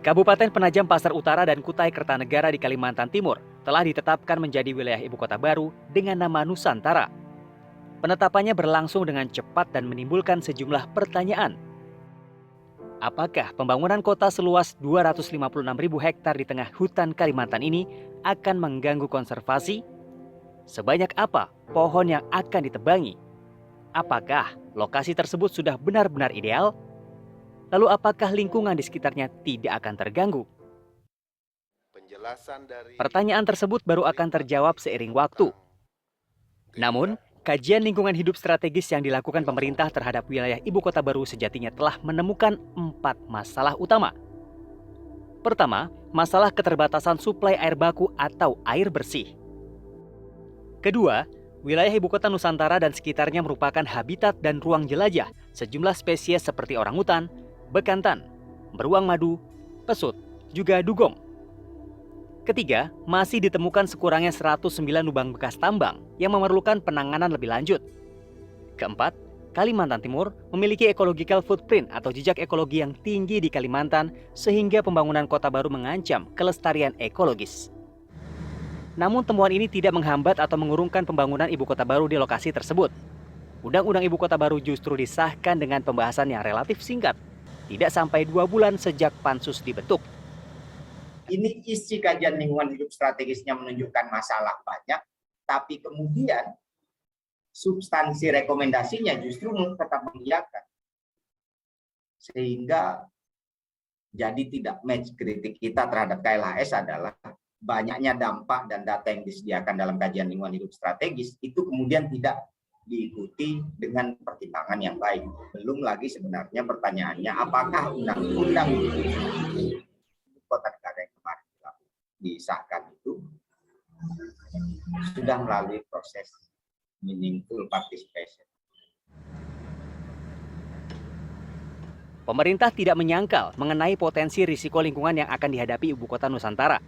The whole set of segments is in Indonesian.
Kabupaten Penajam Pasar Utara dan Kutai Kertanegara di Kalimantan Timur telah ditetapkan menjadi wilayah ibu kota baru dengan nama Nusantara. Penetapannya berlangsung dengan cepat dan menimbulkan sejumlah pertanyaan. Apakah pembangunan kota seluas 256.000 hektar di tengah hutan Kalimantan ini akan mengganggu konservasi? Sebanyak apa pohon yang akan ditebangi? Apakah lokasi tersebut sudah benar-benar ideal? Lalu apakah lingkungan di sekitarnya tidak akan terganggu? Pertanyaan tersebut baru akan terjawab seiring waktu. Namun, kajian lingkungan hidup strategis yang dilakukan pemerintah terhadap wilayah ibu kota baru sejatinya telah menemukan 4 masalah utama. Pertama, masalah keterbatasan suplai air baku atau air bersih. Kedua, wilayah ibu kota Nusantara dan sekitarnya merupakan habitat dan ruang jelajah sejumlah spesies seperti orangutan, bekantan, beruang madu, pesut, juga dugong. Ketiga, masih ditemukan sekurangnya 109 lubang bekas tambang yang memerlukan penanganan lebih lanjut. Keempat, Kalimantan Timur memiliki ecological footprint atau jejak ekologi yang tinggi di Kalimantan sehingga pembangunan kota baru mengancam kelestarian ekologis. Namun temuan ini tidak menghambat atau mengurungkan pembangunan ibu kota baru di lokasi tersebut. Undang-undang ibu kota baru justru disahkan dengan pembahasan yang relatif singkat, tidak sampai 2 bulan sejak pansus dibentuk. Ini isi kajian lingkungan hidup strategisnya menunjukkan masalah banyak, tapi kemudian substansi rekomendasinya justru tetap mengiyakan. Sehingga jadi tidak match. Kritik kita terhadap KLHS adalah banyaknya dampak dan data yang disediakan dalam kajian lingkungan hidup strategis itu kemudian tidak diikuti dengan pertimbangan yang baik. Belum lagi sebenarnya pertanyaannya apakah undang-undang kota negara yang kemarin disahkan itu sudah melalui proses meaningful participation. Pemerintah tidak menyangkal mengenai potensi risiko lingkungan yang akan dihadapi ibu kota Nusantara.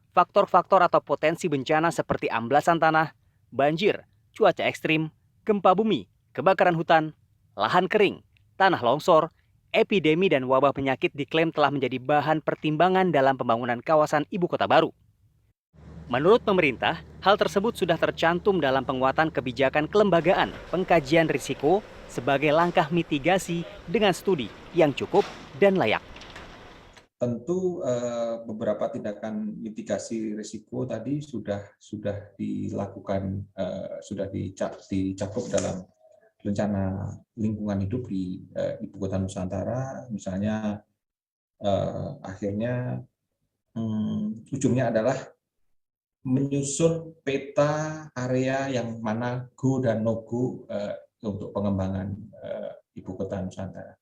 Faktor-faktor atau potensi bencana seperti amblasan tanah, banjir, cuaca ekstrim, gempa bumi, kebakaran hutan, lahan kering, tanah longsor, epidemi dan wabah penyakit diklaim telah menjadi bahan pertimbangan dalam pembangunan kawasan ibu kota baru. Menurut pemerintah, hal tersebut sudah tercantum dalam penguatan kebijakan kelembagaan pengkajian risiko sebagai langkah mitigasi dengan studi yang cukup dan layak. Tentu beberapa tindakan mitigasi risiko tadi sudah dilakukan, sudah dicakup dalam rencana lingkungan hidup di ibu kota Nusantara. Misalnya akhirnya ujungnya adalah menyusun peta area yang mana go dan no go untuk pengembangan ibu kota Nusantara.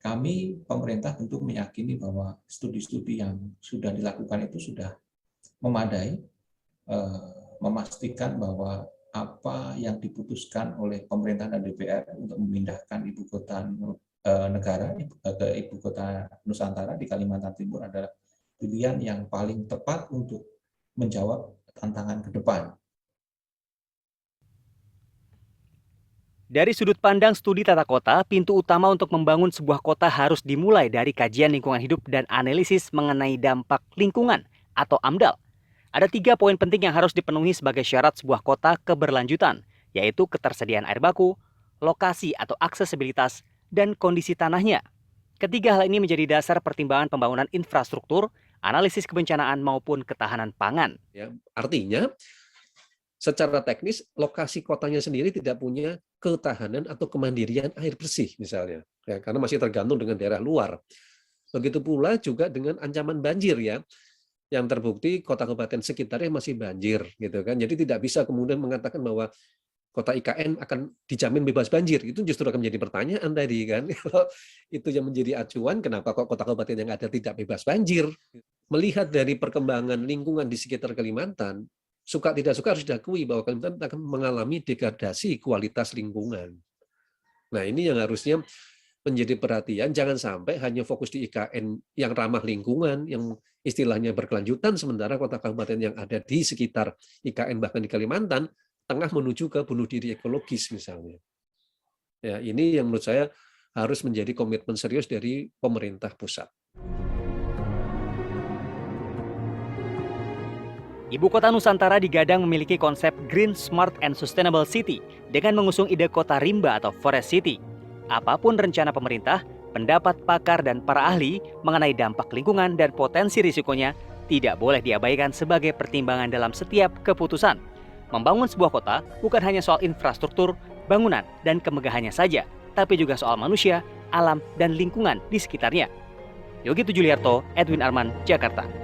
Kami pemerintah tentu meyakini bahwa studi-studi yang sudah dilakukan itu sudah memadai, memastikan bahwa apa yang diputuskan oleh pemerintah dan DPR untuk memindahkan ibu kota negara ke ibu kota Nusantara di Kalimantan Timur adalah pilihan yang paling tepat untuk menjawab tantangan ke depan. Dari sudut pandang studi tata kota, pintu utama untuk membangun sebuah kota harus dimulai dari kajian lingkungan hidup dan analisis mengenai dampak lingkungan atau AMDAL. Ada 3 poin penting yang harus dipenuhi sebagai syarat sebuah kota keberlanjutan, yaitu ketersediaan air baku, lokasi atau aksesibilitas, dan kondisi tanahnya. Ketiga hal ini menjadi dasar pertimbangan pembangunan infrastruktur, analisis kebencanaan maupun ketahanan pangan. Ya, artinya, secara teknis lokasi kotanya sendiri tidak punya ketahanan atau kemandirian air bersih misalnya, ya, karena masih tergantung dengan daerah luar. Begitu pula juga dengan ancaman banjir ya, yang terbukti kota kabupaten sekitarnya masih banjir gitu kan. Jadi tidak bisa kemudian mengatakan bahwa kota IKN akan dijamin bebas banjir. Itu justru akan menjadi pertanyaan tadi kan. Kalau itu yang menjadi acuan, kenapa kok kota kabupaten yang ada tidak bebas banjir? Melihat dari perkembangan lingkungan di sekitar Kalimantan, suka tidak suka harus diakui bahwa Kalimantan akan mengalami degradasi kualitas lingkungan. Nah, ini yang harusnya menjadi perhatian, jangan sampai hanya fokus di IKN yang ramah lingkungan, yang istilahnya berkelanjutan, sementara kota kabupaten yang ada di sekitar IKN bahkan di Kalimantan tengah menuju ke bunuh diri ekologis misalnya. Ya, ini yang menurut saya harus menjadi komitmen serius dari pemerintah pusat. Ibu kota Nusantara digadang memiliki konsep Green, Smart, and Sustainable City dengan mengusung ide kota rimba atau Forest City. Apapun rencana pemerintah, pendapat pakar dan para ahli mengenai dampak lingkungan dan potensi risikonya tidak boleh diabaikan sebagai pertimbangan dalam setiap keputusan. Membangun sebuah kota bukan hanya soal infrastruktur, bangunan, dan kemegahannya saja, tapi juga soal manusia, alam, dan lingkungan di sekitarnya. Yogi Tujuliarto, Edwin Arman, Jakarta.